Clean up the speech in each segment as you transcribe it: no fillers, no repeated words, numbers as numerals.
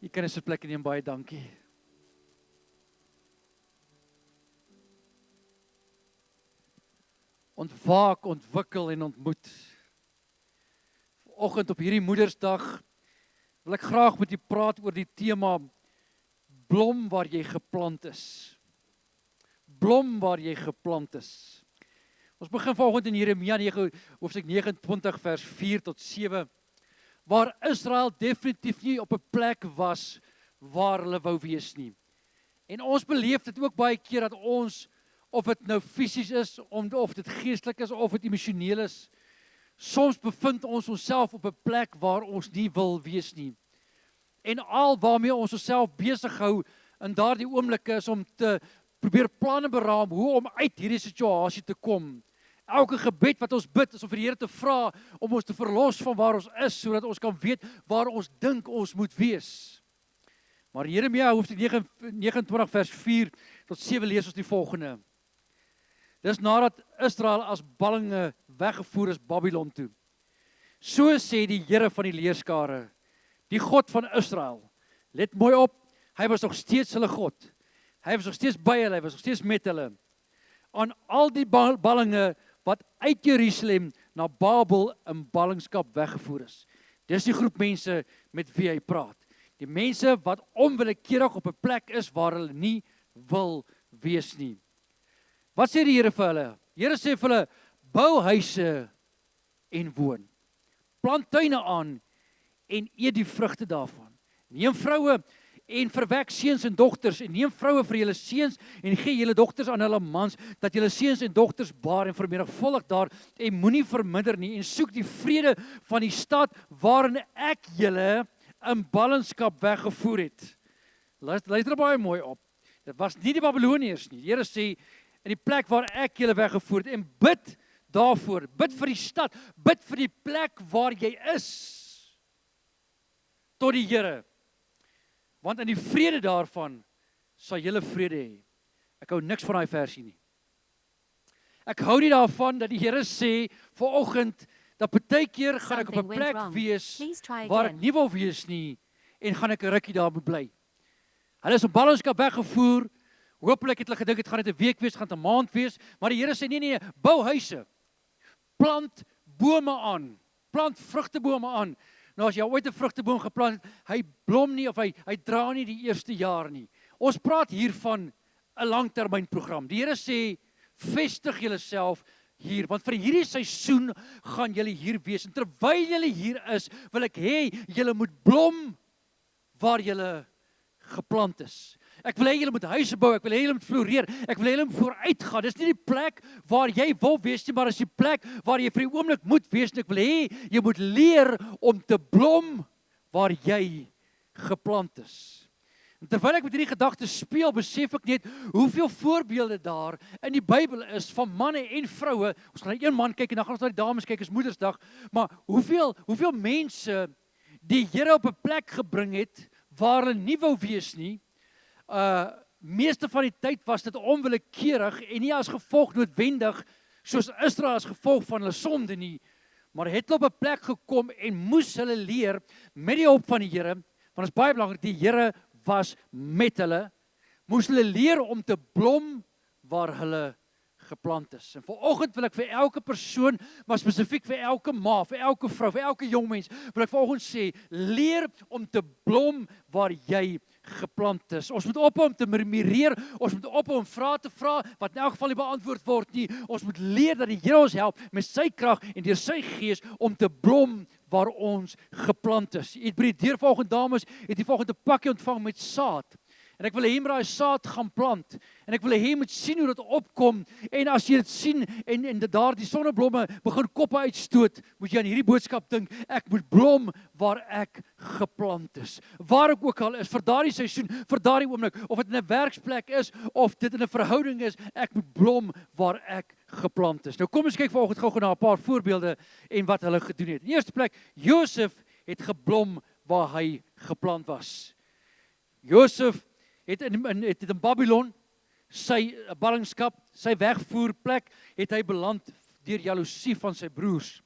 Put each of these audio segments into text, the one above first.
Jy kan 'n sitplek neem, baie dankie. Ontwaak, ontwikkel en ontmoet. Vanoggend op hierdie Moedersdag wil ek graag met u praat oor die tema blom waar jy geplant is. Blom waar jy geplant is. Ons begin vanoggend in Jeremia 9, hoofstuk 29 vers 4 tot 7, waar Israel definitief nie op 'n plek was waar hulle wou wees nie. En ons beleef dit ook baie keer dat ons, of dit nou fisies is, of dit geestelik is, of dit emosioneel is, soms bevind ons onsself op 'n plek waar ons nie wil wees nie. En al waarmee ons onsself besig hou in daardie oomblikke is om te probeer planne beraam hoe om uit hierdie situasie te kom. Elke gebed wat ons bid is om vir die Here te vra om ons te verlos van waar ons is, sodat ons kan weet waar ons dink ons moet wees. Maar Jeremia hoofstuk 29 vers 4 tot 7 lees ons die volgende. Dis nadat Israel as ballinge weggevoer is Babylon toe. So sê die Here van die leerskare, die God van Israel. Let mooi op, hy was nog steeds hulle God. Hy was nog steeds by hulle, hy was nog steeds met hulle. Aan al die ballinge wat uit Jerusalem na Babel in ballingskap weggevoer is. Dis die groep mense met wie hy praat. Die mense wat onwillekeurig op 'n plek is waar hulle nie wil wees nie. Wat sê die Here vir hulle? Die Here sê vir hulle, bou huise en woon. Plant tuine aan en eet die vrugte daarvan. Neem vroue en verwek seuns en dogters en neem vroue vir julle seuns en gee julle dogters aan hulle mans, dat julle seuns en dogters baar en vermenigvuldig daar en moenie verminder nie en soek die vrede van die stad waarin ek julle in ballingskap weggevoer het. Luister baie mooi op. Dit was nie die Babiloniërs nie. Die Here sê in die plek waar ek julle weggevoer het en bid daarvoor, bid vir die stad, bid vir die plek waar jy is tot die Here. Want in die vrede daarvan sal julle vrede hê. Ek hou niks van daai versie nie. Ek hou nie daarvan dat die Here sê vanoggend dat partykeer gaan ek op 'n plek wees waar ek nie wil wees nie en gaan ek 'n rukkie daar moet bly. Hulle is op ballingskap weggevoer. Hoopelik het hulle gedink dit gaan net 'n week wees, gaan 'n maand wees, maar die Here sê nee, bou huise. Plant bome aan. Plant vrugtebome aan. Nou as jy ooit 'n vrugteboom geplant het, hy blom nie of hy dra nie die eerste jaar nie. Ons praat hier van 'n langtermynprogram. Die Here sê vestig julleself hier, want vir hierdie seisoen gaan julle hier wees. En terwyl julle hier is, wil ek hê julle moet blom waar julle geplant is. Ek wil hê julle moet huise bou, ek wil hê julle moet floreer, ek wil hê julle moet vooruit gaan. Dis nie die plek waar jy wil wees nie, maar dis die plek waar jy vir die oomblik moet wees. En ek wil hê jy moet leer om te blom waar jy geplant is. En terwyl ek met hierdie gedagte speel, besef ek net hoeveel voorbeelde daar in die Bybel is van manne en vroue. Ons gaan na een man kyk en dan gaan ons na die dames kyk, is Moedersdag, maar hoeveel mense die Here op 'n plek gebring het waar hulle nie wou wees nie. Meeste van die tyd was dit onwillekeurig en nie as gevolg noodwendig soos Israel as gevolg van hulle sonde nie, maar het hulle op 'n plek gekom en moes hulle leer met die hulp van die Here, want dit is baie belangrik, die Here was met hulle, moes hulle leer om te blom waar hulle geplant is. En vanoggend wil ek vir elke persoon, maar spesifiek vir elke ma, vir elke vrou, vir elke jong mens, wil ek vanoggend sê, leer om te blom waar jy geplant is. Ons moet ophou om te murmureer, ons moet ophou om vrae te vra wat in elk geval nie beantwoord word nie. Ons moet leer dat die Here ons help met sy krag en deur sy gees om te blom waar ons geplant is. Jy het by die deur vanoggend dames, het jy vanoggend 'n pakkie ontvang met saad. En ek wil hê jy moet daai saad gaan plant. En ek wil hê jy moet sien hoe dit opkom. En as jy dit sien en daar die sonneblomme begin koppe uitstoot, moet jy aan hierdie boodskap dink, ek moet blom waar ek geplant is. Waar ek ook al is, vir daardie seisoen, vir daardie oomblik, of dit in 'n werksplek is, of dit in 'n verhouding is, ek moet blom waar ek geplant is. Nou kom ons kyk vanoggend gou na 'n paar voorbeelde en wat hulle gedoen het. In die eerste plek, Josef het geblom waar hy geplant was. Josef het in Babylon sy ballingskap, sy wegvoerplek, het hy beland deur jaloesie van sy broers.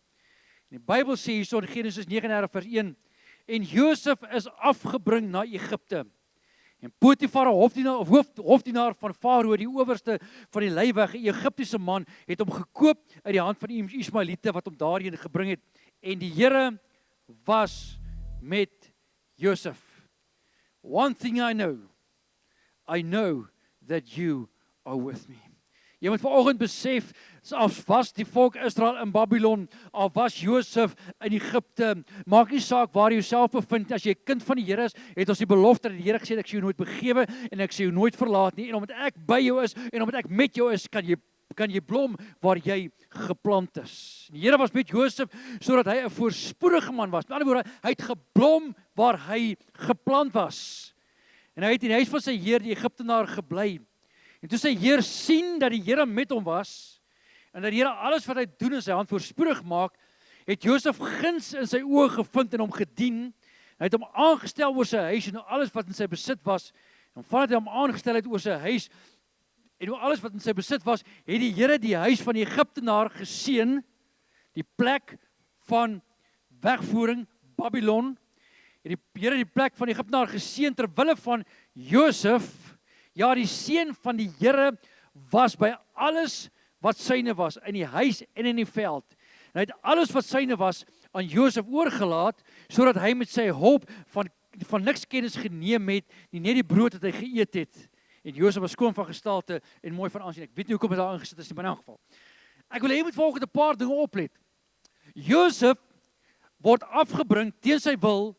En die Bybel sê hierso in Genesis 39 vers 1, en Josef is afgebring na Egipte. En Potifar, hofdienaar van Farao, die owerste van die leiweg, 'n Egiptiese man, het hom gekoop uit die hand van die Ismaeliete wat hom daarheen gebring het. En die Here was met Josef. One thing I know that you are with me. Jy moet vanoggend besef, as was die volk Israel in Babylon, al was Josef in Egipte, maak nie saak waar jy jouself bevind, as jy 'n kind van die Here is, het ons die belofte dat die Here gesê het, ek sal jou nooit begewe en ek sal jou nooit verlaat nie, en omdat ek by jou is en omdat ek met jou is, kan jy blom waar jy geplant is. Die Here was met Josef sodat hy 'n voorspoedige man was. Met ander woorde, hy het geblom waar hy geplant was. En hy het in die huis van sy heer, die Egiptenaar, gebly. En toe sy heer sien dat die Here met hom was en dat die Here alles wat hy doen in sy hand voorspoedig maak, het Josef guns in sy oë gevind en hom gedien. Hy het hom aangestel oor sy huis en alles wat in sy besit was. En vandat hy hom aangestel het oor sy huis en alles wat in sy besit was, het die Here die huis van die Egiptenaar geseën, die plek van wegvoering, Babylon. Het die Here die plek van die Egiptenaar geseën ter wille van Josef. Ja, die seën van die Here was by alles wat syne was, in die huis en in die veld. En hy het alles wat syne was aan Josef oorgelaat, sodat hy met sy hulp van niks kennis geneem het, nie net die brood wat hy geëet het. En Josef was skoon van gestalte en mooi van aansien. Ek weet nie hoekom hy daar ingesit is nie, maar in elk geval. Ek wil hê jy moet volgende 'n paar dinge oplet. Josef word afgebring teen sy wil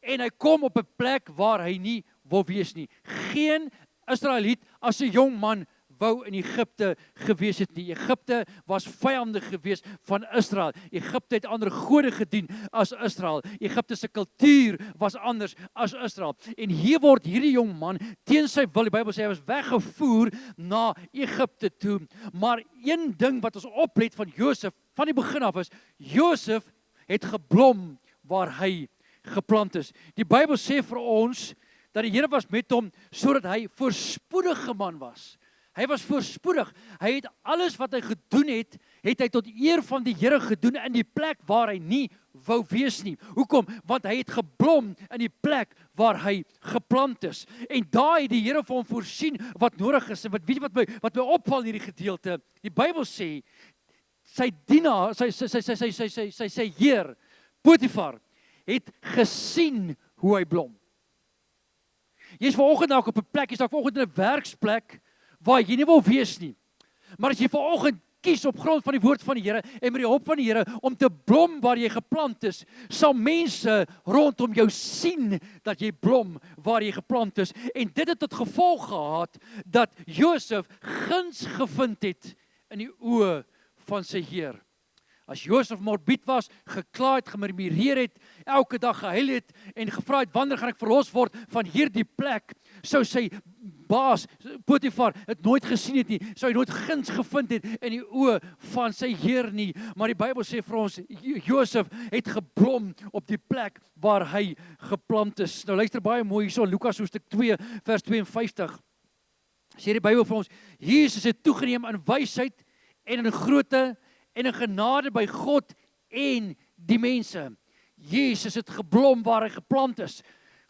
en hy kom op 'n plek waar hy nie wil wees nie. Geen Israeliet as 'n jong man wou in Egipte gewees het nie. Egipte was vyandig gewees van Israel. Egipte het ander gode gedien as Israel. Egipte se kultuur was anders as Israel. En hier word hierdie jong man teen sy wil, die Bybel sê hy was weggevoer na Egipte toe. Maar een ding wat ons oplet van Josef van die begin af is, Josef het geblom waar hy geplant is. Die Bybel sê vir ons dat die Here was met hom sodat hy voorspoedige man was. Hy was voorspoedig. Hy het alles wat hy gedoen het, het hy tot eer van die Here gedoen in die plek waar hy nie wou wees nie. Hoekom? Want hy het geblom in die plek waar hy geplant is. En daar het die Here vir hom voorsien wat nodig is. En weet jy wat my opval in hierdie gedeelte? Die Bybel sê sy dienaar, sy heer Potifar het gesien hoe hy blom. Jy is vanoggend dalk op 'n plek, jy is dalk vanoggend in 'n werksplek waar jy nie wil wees nie. Maar as jy vanoggend kies op grond van die woord van die Here en met die hulp van die Here om te blom waar jy geplant is, sal mense rondom jou sien dat jy blom waar jy geplant is. En dit het tot gevolg gehad dat Josef guns gevind het in die oë van sy heer. As Josef morbied was, gekla het, gemurmureer het, elke dag gehuil het en gevra het, wanneer gaan ek verlos word van hierdie plek, sou sy baas, Potifar, het nooit gesien het nie, sou hy nooit guns gevind het in die oë van sy heer nie. Maar die Bybel sê vir ons, Josef het geblom op die plek waar hy geplant is. Nou luister baie mooi hierso, Lukas hoofstuk 2, vers 52. Sê die Bybel vir ons, Jesus het toegeneem in wysheid en in grootte en in genade by God en die mense. Jesus het geblom waar hy geplant is.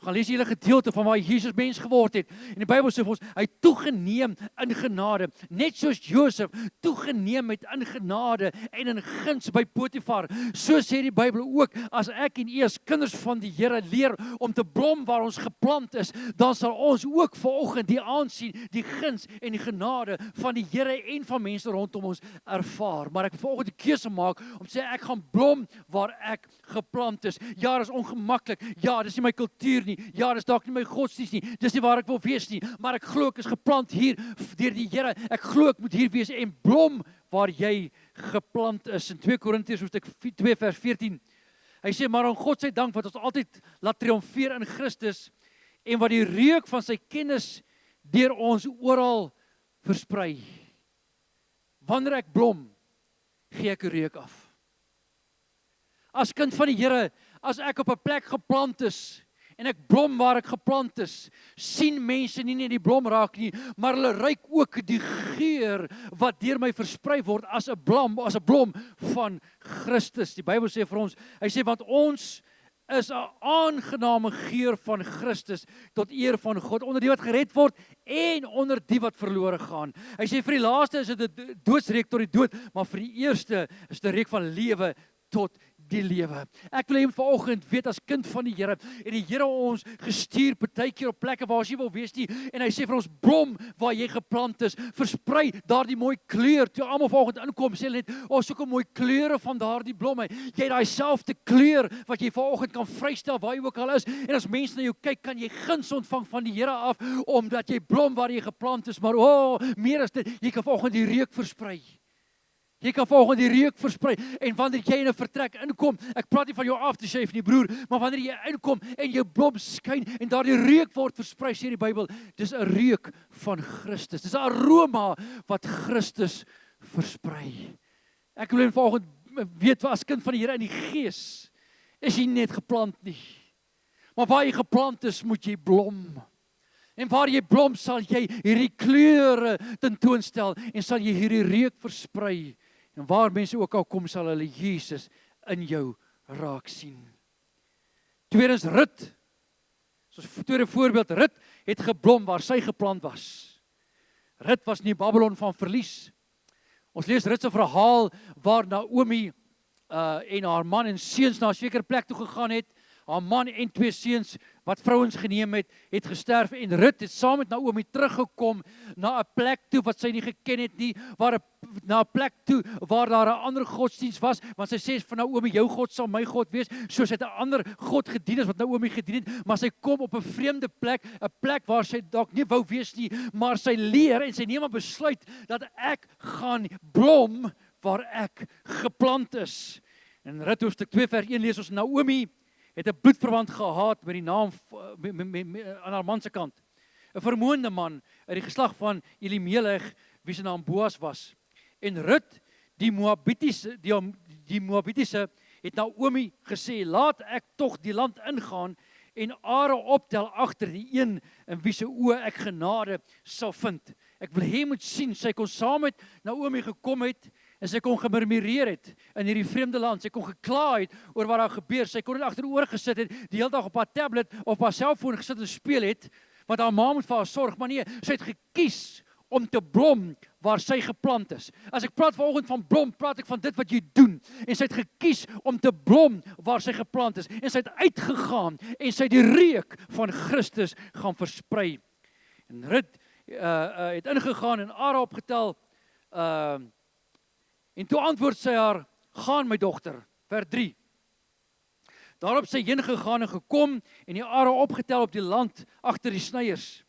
Gaan lees die hele gedeelte van waar Jesus mens geword het. En die Bybel sê vir ons, hy toegeneem in genade, net soos Josef toegeneem het in genade en in guns by Potifar. So sê die Bybel ook, as ek en u as kinders van die Here leer om te blom waar ons geplant is, dan sal ons ook vanoggend die aansien, die guns en die genade van die Here en van mense rondom ons ervaar. Maar ek wil vanoggend 'n keuse maak om te sê ek gaan blom waar ek geplant is. Ja, dit is ongemaklik. Ja, dis nie my kultuur nie. Ja, dis dalk nie my godsdienst nie. Dis nie waar ek wil wees nie, maar ek glo ek is geplant hier deur die Here. Ek glo ek moet hier wees en blom waar jy geplant is. In 2 Korintiërs hoofstuk 2 vers 14. Hy sê, maar aan God sy dank wat ons altyd laat triomfeer in Christus en wat die reuk van sy kennis deur ons oral versprei. Wanneer ek blom, gee ek 'n reuk af. As kind van die Here, as ek op 'n plek geplant is en ek blom waar ek geplant is, sien mense nie net die blom raak nie, maar hulle ruik ook die geur wat deur my versprei word as 'n blom van Christus. Die Bybel sê vir ons, hy sê want ons is 'n aangename geur van Christus tot eer van God, onder die wat gered word en onder die wat verlore gaan. Hy sê vir die laaste is dit 'n doodsreek tot die dood, maar vir die eerste is dit 'n reek van lewe tot die lewe. Ek wil hê vanoggend weet as kind van die Here, en die Here ons gestuur partykeer op plekke waar ons nie wil wees nie, en hy sê vir ons, blom waar jy geplant is, versprei daardie mooi kleur. Toe almal vanoggend inkom, sê hulle net, ons soek 'n mooi kleure van daardie blomme. Jy het daai selfde kleur wat jy vanoggend kan vrystel waar jy ook al is, en as mense na jou kyk, kan jy guns ontvang van die Here af, omdat jy blom waar jy geplant is, maar meer as dit, jy kan vanoggend die reuk versprei. Jy kan vanoggend die reuk versprei, en wanneer jy in 'n vertrek inkom, ek praat nie van jou aftershave nie broer, maar wanneer jy inkom en jou blom skyn en daardie reuk word versprei, sê die Bybel, dis 'n reuk van Christus. Dis 'n aroma wat Christus versprei. Ek wil vanoggend weet, as kind van die Here in die Gees, is jy net geplant nie. Maar waar jy geplant is, moet jy blom. En waar jy blom, sal jy hierdie kleure tentoonstel en sal jy hierdie reuk versprei. En waar mense ook al kom, sal hulle Jesus in jou raak sien. Tweedens, Rut. Soos tweede voorbeeld, Rut het geblom waar sy geplant was. Rut was nie Babylon van verlies. Ons lees Rut se verhaal waar Naomi en haar man en seuns na 'n sekere plek toe gegaan het. Haar man en 2 seuns wat vrouens geneem het gesterf, en Rut het saam met Naomi teruggekom na 'n plek toe wat sy nie geken het nie, na 'n plek toe waar daar 'n ander godsdiens was, want sy sê vir Naomi, jou God sal my God wees, soos hy 'n ander God gedien het wat Naomi gedien het, maar sy kom op 'n vreemde plek, 'n plek waar sy dalk nie wou wees nie, maar sy leer en sy neem 'n besluit dat ek gaan blom waar ek geplant is. In Rut hoofstuk 2 vers 1 lees ons, Naomi het 'n bloedverwant gehad met die naam aan haar man se kant. 'n vermoënde man uit die geslag van Elimelech, wie se naam Boas was. En Rut, die Moabitiese, het Naomi gesê, laat ek tog die land ingaan en are optel agter die een in wie se oë ek genade sal vind. Ek wil hê moet sien, sy kon saam met Naomi gekom het, en sy kon gemurmureer het in hierdie vreemde land. Sy kon gekla het oor wat daar gebeur. Sy kon net agteroor gesit het, die hele dag op haar tablet of haar selfoon gesit en speel het, want haar ma moet vir haar sorg. Maar nee, sy het gekies om te blom waar sy geplant is. As ek praat vanoggend van blom, praat ek van dit wat jy doen. En sy het gekies om te blom waar sy geplant is. En sy het uitgegaan en sy het die reuk van Christus gaan versprei. En Rut het ingegaan en are opgetel, en toe antwoord sy haar, gaan my dogter, vers 3. Daarop sy heen gegaan en gekom en die are opgetel op die land agter die snyers.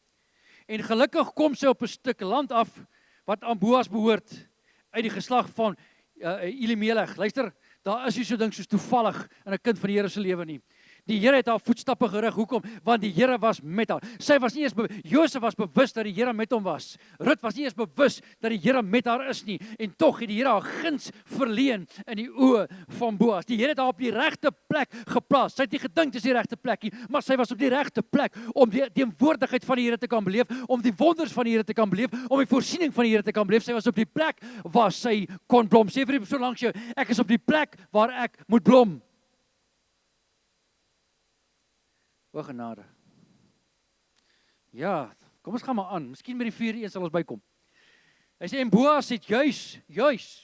En gelukkig kom sy op 'n stuk land af wat aan Boas behoort, uit die geslag van Elimelech. Luister, daar is nie so ding soos toevallig in 'n kind van die Here se lewe nie. Die Here het haar voetstappe gerig. Hoekom? Want die Here was met haar. Sy was nie eens Josef was bewus dat die Here met hom was. Rut was nie eens bewus dat die Here met haar is nie. En tog het die Here haar guns verleen in die oë van Boas. Die Here het haar op die regte plek geplaas. Sy het nie gedink dis die regte plek nie, maar sy was op die regte plek om die teenwoordigheid van die Here te kan beleef, om die wonders van die Here te kan beleef, om die voorsiening van die Here te kan beleef. Sy was op die plek waar sy kon blom. Sê vir die persoon langs jou, ek is op die plek waar ek moet blom. O genade. Ja, kom ons gaan maar aan. Miskien met die 4-1 sal ons bykom. Hy sê, en Boas het juis,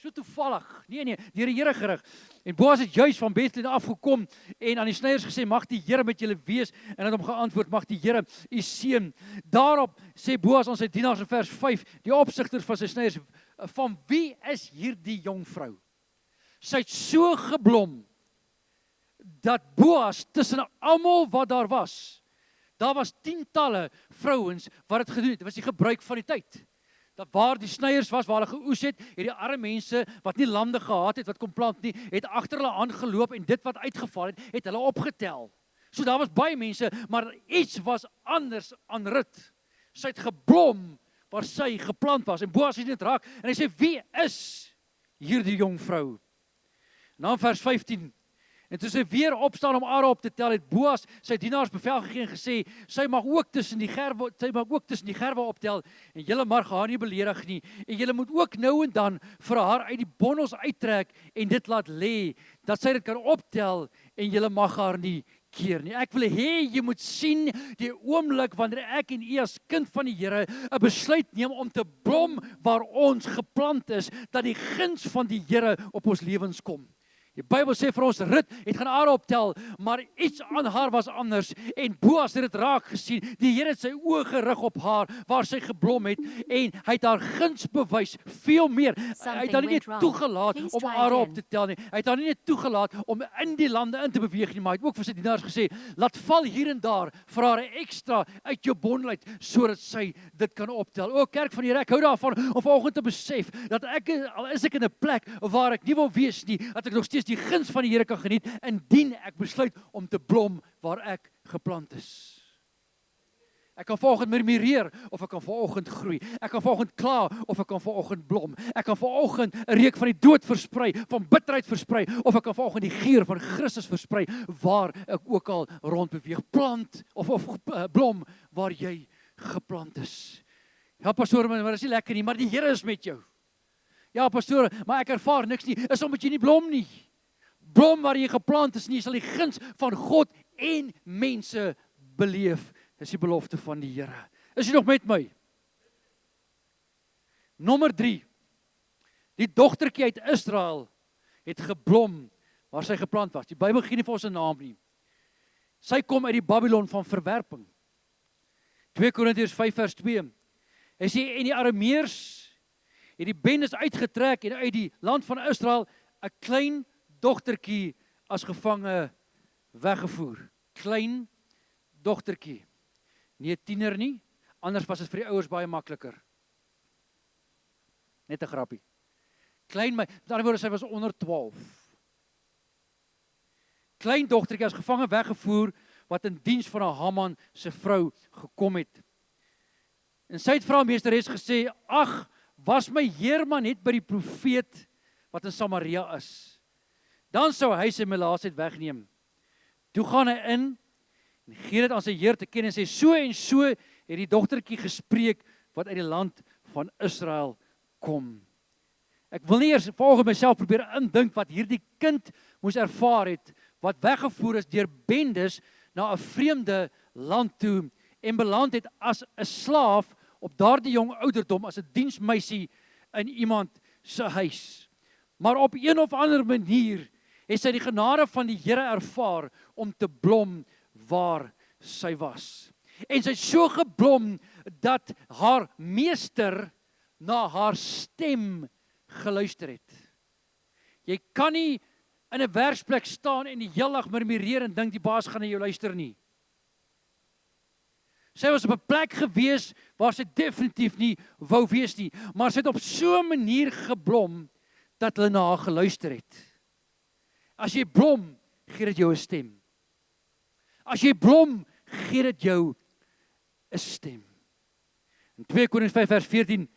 so toevallig, nee, deur die Here gerig. En Boas het juis van Bethlehem afgekom en aan die snyers gesê, mag die Here met julle wees. En het hom geantwoord, mag die Here u seën. Daarop sê Boas aan sy dienaars in vers 5, die opsigters van sy snyers, van wie is hierdie jong vrou? Sy het so geblom, dat Boas tussen almal wat daar was tientalle vrouens wat dit gedoen het. Dit was die gebruik van die tyd. Dat waar die snyers was, waar hulle geoes het die arme mense wat nie lande gehad het, wat kon plant nie, het agter hulle aangeloop en dit wat uitgeval het hulle opgetel. So daar was baie mense, maar iets was anders aan Rut. Sy het geblom waar sy geplant was. En Boas het dit raak en hy sê, wie is hierdie jong vrou? Na vers 15. En toe sy weer opstaan om are op te tel, het Boas sy dienaars bevel gegee en gesê, sy mag ook tussen die gerwe optel, en julle mag haar nie beledig nie, en julle moet ook nou en dan vir haar uit die bondels uittrek, en dit laat lê, dat sy dit kan optel, en julle mag haar nie keer nie. Ek wil hê jy moet sien die oomblik wanneer ek en u as kind van die Here 'n besluit neem om te blom waar ons geplant is, dat die guns van die Here op ons lewens kom. Die Bybel sê vir ons, Rut het gaan are optel, maar iets aan haar was anders, en Boas het dit raak gesien. Die Here het sy oë gerig op haar, waar sy geblom het, en hy het haar guns bewys, veel meer. Hy het haar nie net toegelaat om are op te tel nie, hy het haar nie net toegelaat om in die lande in te beweeg nie, maar hy het ook vir sy dienaars gesê, laat val hier en daar, vir haar 'n ekstra uit jou bondel uit, sodat sy dit kan optel. O kerk van die Here, ek hou daarvan om vanoggend te besef, dat al is ek in 'n plek waar ek nie wil wees nie, dat ek nog steeds die guns van die Here kan geniet, indien ek besluit om te blom waar ek geplant is. Ek kan vanoggend murmureer, of ek kan vanoggend groei. Ek kan vanoggend kla, of ek kan vanoggend blom. Ek kan vanoggend 'n reuk van die dood versprei, van bitterheid versprei, of ek kan vanoggend die geur van Christus versprei, waar ek ook al rond beweeg. Plant, of blom, waar jy geplant is. Ja, pastoor, maar dit is nie lekker nie, maar die Here is met jou. Ja, pastoor, maar ek ervaar niks nie, is omdat jy nie blom nie. Blom waar jy geplant is nie, jy sal die guns van God en mense beleef. Dis die belofte van die Here. Is jy nog met my? Nommer 3. Die dogtertjie uit Israel het geblom waar sy geplant was. Die Bybel gee nie vir ons 'n naam nie. Sy kom uit die Babylon van verwerping. 2 Korintiërs 5 vers 2. Hy sê, en die Arameërs het die bendes uitgetrek en uit die land van Israel 'n klein dogtertjie as gevange weggevoer. Klein dogtertjie. Nie 'n tiener nie, anders was dit vir die ouers baie makliker. Net 'n grappie. Klein, met ander woorde, sy was onder 12. Klein dogtertjie as gevange weggevoer, wat in diens van Haman se vrou gekom het. En sy het vir haar meesteres gesê, ag, was my heer maar net by die profeet wat in Samaria is. Dan sou hy sy melaasheid wegneem. Toe gaan hy in en gee dit aan sy heer te ken en sê, so en so het die dogtertjie gespreek wat uit die land van Israel kom. Ek wil nie eers volgens myself probeer indink wat hierdie kind moes ervaar het, wat weggevoer is deur bendes na 'n vreemde land toe en beland het as 'n slaaf op daardie jong ouderdom, as 'n diensmeisie in iemand se huis. Maar op een of ander manier het sy die genade van die Here ervaar om te blom waar sy was. En sy het so geblom dat haar meester na haar stem geluister het. Jy kan nie in 'n werksplek staan en die hele dag murmureer en dink die baas gaan na jou luister nie. Sy was op 'n plek gewees waar sy definitief nie wou wees nie, maar sy het op so 'n manier geblom dat hulle na haar geluister het. As jy blom, gee dit jou 'n stem. As jy blom, gee dit jou 'n stem. In 2 Korintiërs 5 vers 14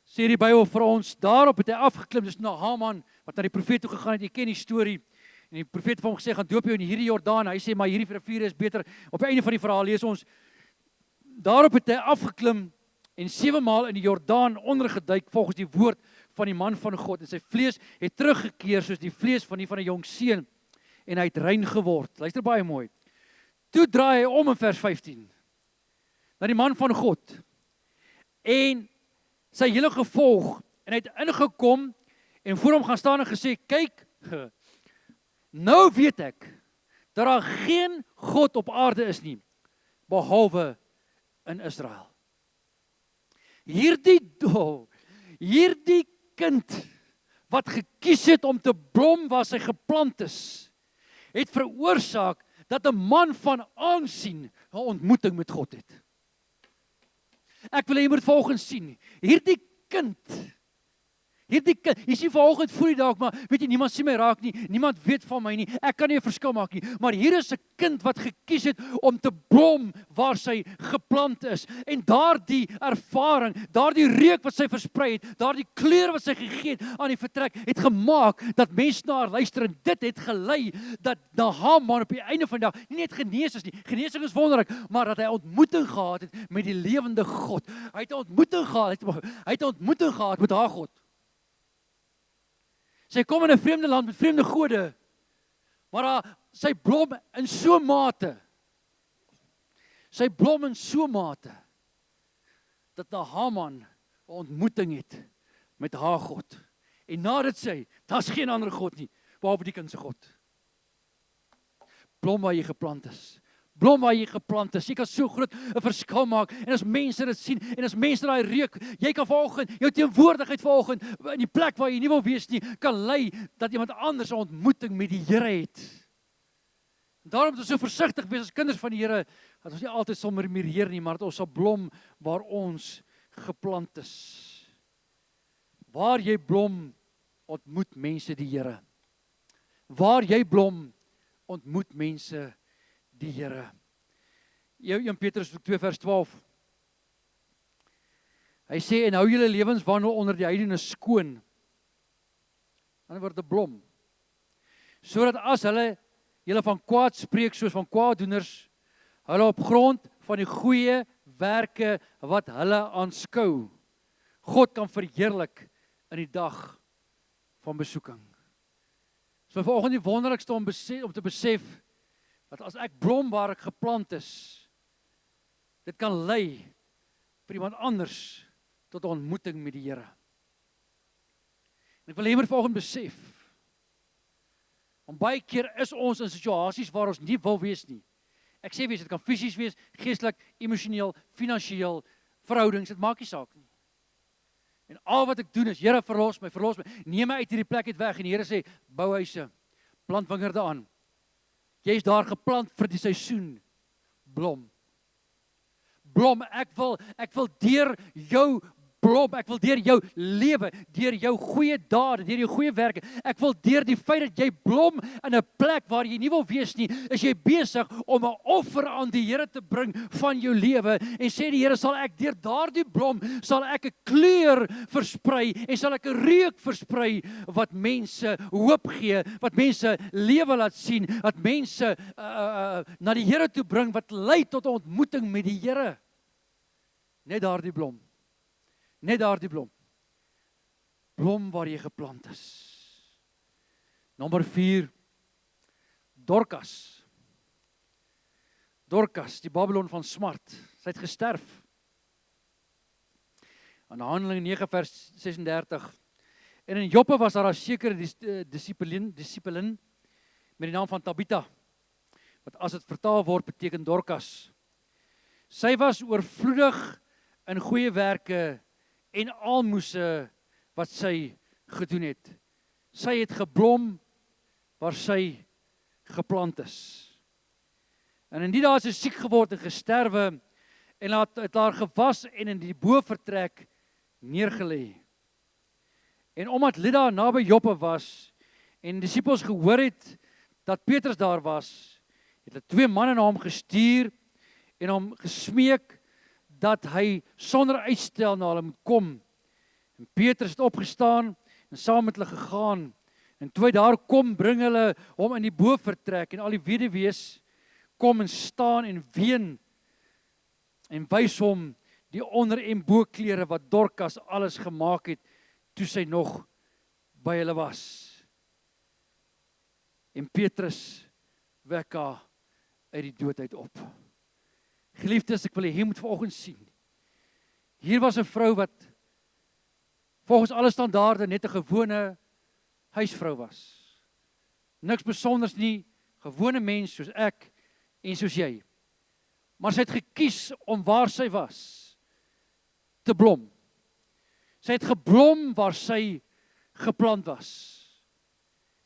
sê die Bybel vir ons, daarop het hy afgeklim, dis na Haman, wat na die profeet toe gegaan het, jy ken die storie, en die profeet het vir hom gesê, gaan doop jou in hierdie Jordaan, hy sê, maar hierdie rivier is beter. Op die einde van die verhaal lees ons, daarop het hy afgeklim, en 7 maal in die Jordaan ondergeduik, volgens die woord van die man van God, en sy vlees het teruggekeer, soos die vlees van 'n jong seun, en hy het rein geword. Luister baie mooi. Toe draai hy om in vers 15, na die man van God, en sy hele gevolg, en hy het ingekom, en voor hom gaan staan en gesê, kyk, nou weet ek, dat daar geen God op aarde is nie, behalwe in Israel. Hierdie kind, wat gekies het om te blom waar sy geplant is, het veroorsaak, dat 'n man van aansien 'n ontmoeting met God het. Ek wil hê jy moet volgens sien, hierdie kind, jy sien vanoggend voel jy dalk, maar weet jy, niemand sien my raak nie, niemand weet van my nie, ek kan nie 'n verskil maak nie, maar hier is 'n kind wat gekies het om te blom waar sy geplant is, en daardie ervaring, daardie reuk wat sy versprei het, daardie kleur wat sy gegee het aan die vertrek, het gemaak dat mense na haar luister, en dit het gelei dat na Haman op die einde van die dag nie net genees is nie, genesing is wonderlik, maar dat hy 'n ontmoeting gehad het met die lewende God. Hy het 'n ontmoeting gehad met haar God. Sy kom in 'n vreemde land met vreemde gode, Maar sy blom in so mate. Sy blom in so mate dat Haman 'n ontmoeting het met haar God. En na dit sê, daar's geen ander God nie, behalwe die kind se God. Blom waar jy geplant is. Blom waar jy geplant is. Jy kan so groot 'n verskil maak. En as mense dit sien, en as mense daai reuk, jy kan vanoggend, jou teenwoordigheid vanoggend, in die plek waar jy nie wil wees nie, kan lei dat iemand anders 'n ontmoeting met die Here het. Daarom moet ons so versigtig wees as kinders van die Here, dat ons nie altyd sal murmureer nie, maar dat ons sal blom waar ons geplant is. Waar jy blom, ontmoet mense die Here. Waar jy blom, ontmoet mense die Here. 1 Petrus 2 vers 12. Hy sê, en hou julle lewenswandel onder die heidene skoon. Aan die ander woorde blom. Sodat as hulle julle van kwaad spreek soos van kwaaddoeners, hulle op grond van die goeie werke wat hulle aanskou, God kan verheerlik in die dag van besoeking. So vanoggend die wonderlikste om te besef dat as ek blom waar ek geplant is, dit kan lei vir iemand anders tot 'n ontmoeting met die Here. En ek wil hê moet vanoggend besef, want baie keer is ons in situasies waar ons nie wil wees nie. Ek sê wees, dit kan fisies wees, geestelik, emosioneel, finansiëel, verhoudings, dit maak nie saak nie. En al wat ek doen is, Here verlos my, neem my uit hierdie plek uit weg, en die Here sê, bou huise, plant wingerde aan. Jy is daar geplant vir die seisoen, blom. Blom, ek wil deur jou blom, ek wil deur jou lewe, deur jou goeie dade, deur jou goeie werke, ek wil deur die feit dat jy blom in 'n plek waar jy nie wil wees nie, is jy besig om 'n offer aan die Here te bring van jou lewe, en sê die Here, sal ek deur daardie blom, sal ek 'n kleur versprei, en sal ek 'n reuk versprei, wat mense hoop gee, wat mense lewe laat sien, wat mense na die Here toe bring, wat lei tot 'n ontmoeting met die Here. Net daardie blom. Net daardie blom. Blom waar jy geplant is. Nommer 4. Dorcas. Dorcas, die Babylon van smart. Sy het gesterf. In Handelinge 9 vers 36. En in Joppe was daar 'n sekere dissipelin met die naam van Tabitha, wat as dit vertaal word beteken Dorcas. Sy was oorvloedig in goeie werke en almoses wat sy gedoen het. Sy het geblom waar sy geplant is. En in die dae is sy siek geword en gesterwe, en het haar gewas en in die bovertrek neergelê. En omdat Lydda naby Joppe was, en die disippels gehoor het dat Petrus daar was, het hulle 2 manne na hom gestuur, en hom gesmeek, dat hy sonder uitstel na hulle moet kom. En Petrus het opgestaan en saam met hulle gegaan. En toe hy daar kom, bring hulle hom in die bovertrek, en al die weduwees kom en staan en ween, en wys hom die onder- en boklere wat Dorcas alles gemaak het, toe sy nog by hulle was. En Petrus wek haar uit die dood uit op. Geliefdes, ek wil hê jy moet vanoggend sien. Hier was 'n vrou wat volgens alle standaarde net 'n gewone huisvrou was. Niks besonders nie, gewone mens soos ek en soos jy. Maar sy het gekies om waar sy was te blom. Sy het geblom waar sy geplant was.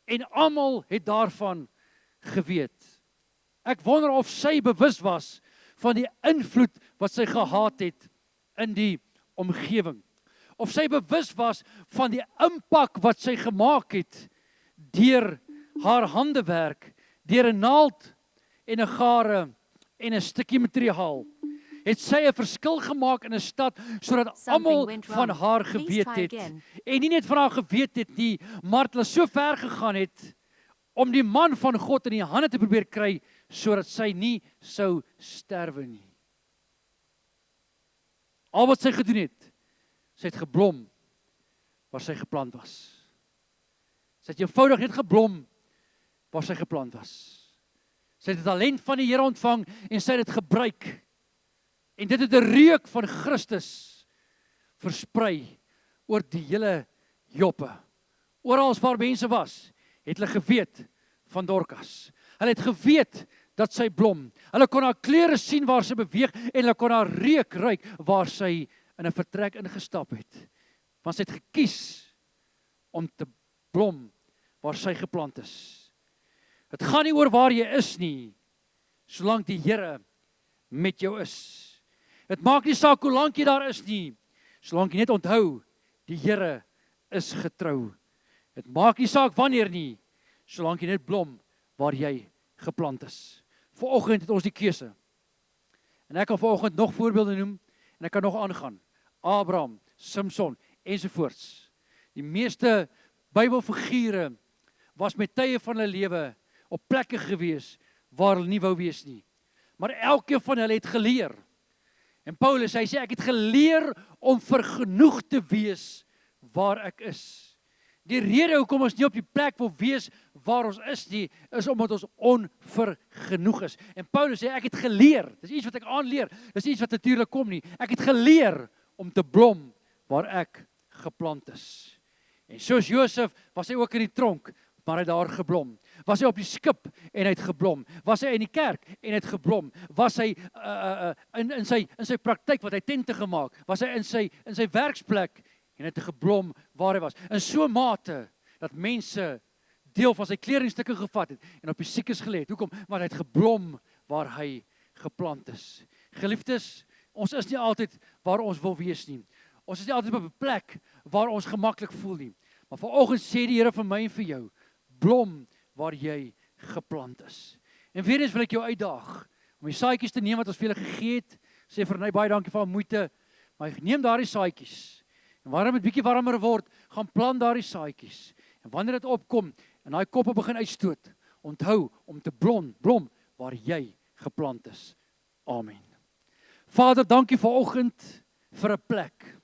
En almal het daarvan geweet. Ek wonder of sy bewus was van die invloed wat sy gehad het in die omgewing. Of sy bewus was van die impak wat sy gemaak het deur haar handewerk, deur 'n naald en 'n gare en 'n stukkie materiaal. Het sy 'n verskil gemaak in 'n stad sodat almal van haar geweet het. En nie net van haar geweet het nie, maar het hulle so ver gegaan het om die man van God in die hande te probeer kry sodat sy nie sou sterwe nie. Al wat sy gedoen het, sy het geblom waar sy geplant was. Sy het eenvoudig net geblom waar sy geplant was. Sy het die talent van die Here ontvang en sy het dit gebruik. En dit het 'n reuk van Christus versprei oor die hele Joppe. Oral waar mense was, het hulle geweet van Dorcas. Hulle het geweet dat sy blom. Hulle kon haar klere sien waar sy beweeg en hulle kon haar reuk ruik waar sy in 'n vertrek ingestap het. Want sy het gekies om te blom waar sy geplant is. Dit gaan nie oor waar jy is nie, solank die Here met jou is. Dit maak nie saak hoe lank jy daar is nie, solank jy net onthou, die Here is getrou. Dit maak nie saak wanneer nie, solank jy net blom waar jy geplant is. Vanoggend het ons die keuse. En ek kan vanoggend nog voorbeelde noem en ek kan nog aangaan. Abraham, Samson ensovoorts. Die meeste Bybelfigure was met tye van hulle lewe op plekke gewees waar hulle nie wou wees nie. Maar elkeen van hulle het geleer. En Paulus, hy sê ek het geleer om vergenoeg te wees waar ek is. Die rede hoekom ons nie op die plek wil wees waar ons is nie, is omdat ons onvergenoeg is. En Paulus sê ek het geleer, dis iets wat ek aanleer, dis iets wat natuurlik kom nie. Ek het geleer om te blom waar ek geplant is. En soos Josef was hy ook in die tronk, maar hy het daar geblom. Was hy op die skip en hy het geblom. Was hy in die kerk en hy het geblom. Was hy in sy praktyk wat hy tente gemaak, was hy in sy werksplek en het geblom waar hy was. In so mate dat mense deel van sy kledingstukke gevat het en op die siekes gelê het. Hoekom? Want hy het geblom waar hy geplant is. Geliefdes, ons is nie altyd waar ons wil wees nie. Ons is nie altyd op 'n plek waar ons gemaklik voel nie. Maar vanoggend sê die Here vir my en vir jou, blom waar jy geplant is. En weer eens wil ek jou uitdaag om die saadjies te neem wat ons vir julle gegee het. Sê vir my baie dankie vir haar moeite, maar neem daardie saadjies. En wanneer dit bietjie warmer word, gaan plant daardie saadjies. En wanneer dit opkom en daai koppe begin uitstoot, onthou om te blom waar jy geplant is. Amen. Vader, dankie vanoggend vir 'n plek.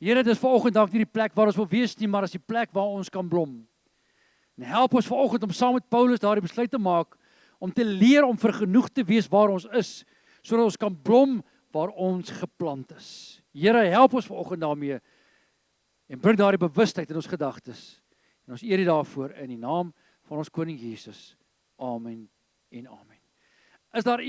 Here, dis vanoggend dalk nie die plek waar ons wil wees nie, maar is die plek waar ons kan blom. En help ons vanoggend om saam met Paulus daardie besluit te maak om te leer om vergenoeg te wees waar ons is, sodat ons kan blom waar ons geplant is. Here, help ons vanoggend daarmee en bring daardie bewustheid in ons gedagtes. En ons eer U daarvoor in die naam van ons koning Jesus. Amen en amen. Is daar